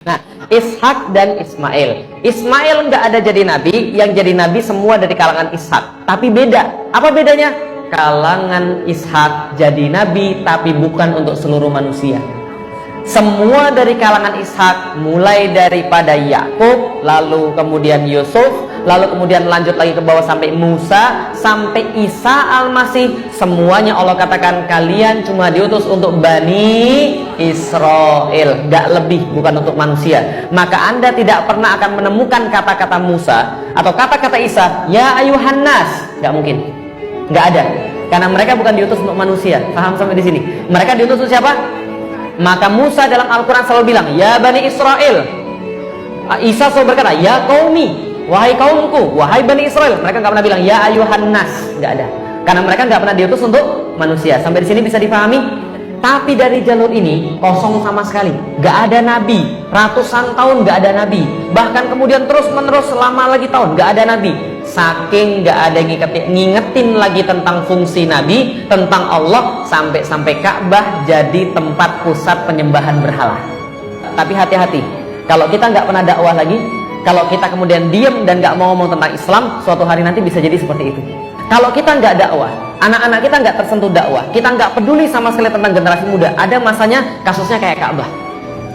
Nah, Ishak dan Ismail. Ismail nggak ada jadi nabi, yang jadi nabi semua dari kalangan Ishak. Tapi beda. Apa bedanya? Kalangan Ishak jadi nabi, tapi bukan untuk seluruh manusia. Semua dari kalangan Ishak, mulai daripada Yakub, lalu kemudian Yusuf, lalu kemudian lanjut lagi ke bawah sampai Musa, sampai Isa Al-Masih, semuanya Allah katakan kalian cuma diutus untuk Bani Israel, gak lebih, bukan untuk manusia. Maka Anda tidak pernah akan menemukan kata-kata Musa atau kata-kata Isa, ya ayuhan nas, gak mungkin, gak ada, karena mereka bukan diutus untuk manusia. Paham sampai di sini? Mereka diutus untuk siapa? Maka Musa dalam Al-Quran selalu bilang, ya Bani Israel. Isa selalu berkata, ya qaumi, wahai kaumku, wahai Bani Israel. Mereka nggak pernah bilang, ya ayuhan nas, nggak ada. Karena mereka nggak pernah diutus untuk manusia. Sampai di sini bisa dipahami. Tapi dari jalur ini kosong sama sekali, nggak ada nabi. Ratusan tahun nggak ada nabi. Bahkan kemudian terus menerus selama lagi tahun nggak ada nabi. Saking nggak ada ngingetin lagi tentang fungsi nabi, tentang Allah, sampai Ka'bah jadi tempat pusat penyembahan berhala. Tapi hati-hati, kalau kita nggak pernah dakwah lagi, kalau kita kemudian diem dan nggak mau ngomong tentang Islam, suatu hari nanti bisa jadi seperti itu. Kalau kita nggak dakwah, anak-anak kita nggak tersentuh dakwah, kita nggak peduli sama sekali tentang generasi muda, ada masanya kasusnya kayak Ka'bah.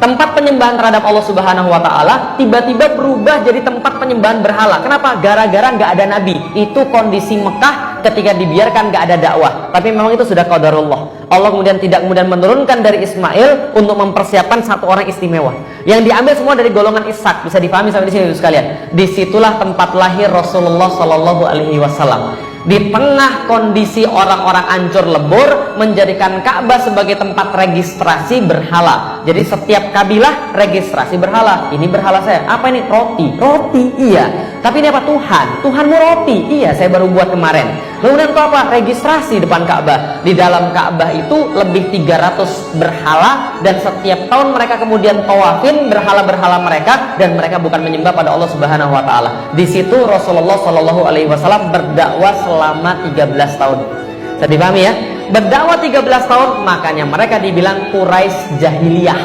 Tempat penyembahan terhadap Allah Subhanahu wa Ta'ala tiba-tiba berubah jadi tempat penyembahan berhala. Kenapa? Gara-gara nggak ada nabi. Itu kondisi Mekah ketika dibiarkan nggak ada dakwah. Tapi memang itu sudah qadarullah. Allah kemudian tidak menurunkan dari Ismail untuk mempersiapkan satu orang istimewa. Yang diambil semua dari golongan Ishak. Bisa dipahami sampai di sini sekalian. Disitulah tempat lahir Rasulullah Shallallahu Alaihi Wasallam. Di tengah kondisi orang-orang ancur lebur, menjadikan Ka'bah sebagai tempat registrasi berhala. Jadi setiap kabilah registrasi berhala. Ini berhala saya. Apa ini? Roti. Roti, iya. Tapi ini apa? Tuhan. Tuhanmu roti. Iya, saya baru buat kemarin. Kemudian itu apa? Registrasi depan Ka'bah. Di dalam Ka'bah itu lebih 300 berhala, dan setiap tahun mereka kemudian tawafin berhala-berhala mereka, dan mereka bukan menyembah pada Allah Subhanahu wa Ta'ala. Di situ Rasulullah Shallallahu Alaihi Wasallam berdakwah selama 13 tahun. Bisa dipahami ya? Berdakwah 13 tahun, makanya mereka dibilang Quraisy jahiliyah.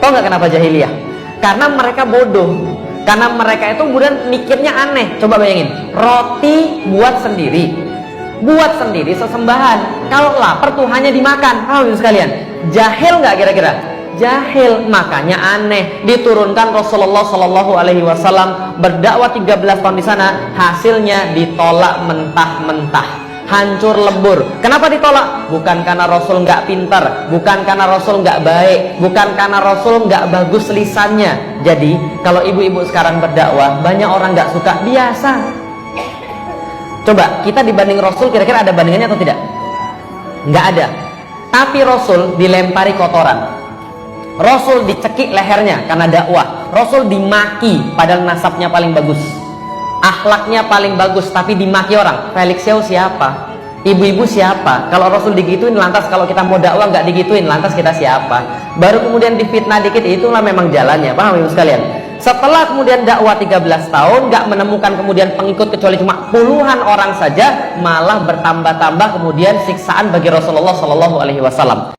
Tahu nggak kenapa jahiliyah? Karena mereka bodoh. Karena mereka itu kemudian mikirnya aneh. Coba bayangin, roti buat sendiri sesembahan. Kalau lapar Tuhannya dimakan. Paham sekalian? Jahil nggak kira-kira? Jahil, makanya aneh. Diturunkan Rasulullah Shallallahu Alaihi Wasallam berdakwah 13 tahun di sana, hasilnya ditolak mentah-mentah, hancur lebur. Kenapa ditolak? Bukan karena Rasul nggak pintar, bukan karena Rasul nggak baik, bukan karena Rasul nggak bagus lisannya. Jadi kalau ibu-ibu sekarang berdakwah, banyak orang nggak suka, biasa. Coba kita dibanding Rasul, kira-kira ada bandingannya atau tidak? Nggak ada. Tapi Rasul dilempari kotoran, Rasul dicekik lehernya karena dakwah, Rasul dimaki padahal nasabnya paling bagus, akhlaknya paling bagus, tapi dimaki orang. Felix Yao siapa? Ibu-ibu siapa? Kalau Rasul digituin, lantas kalau kita mau dakwah nggak digituin, lantas kita siapa? Baru kemudian difitnah dikit, itulah memang jalannya. Paham ibu sekalian? Setelah kemudian dakwah 13 tahun, nggak menemukan kemudian pengikut kecuali cuma puluhan orang saja, malah bertambah-tambah kemudian siksaan bagi Rasulullah Shallallahu Alaihi Wasallam.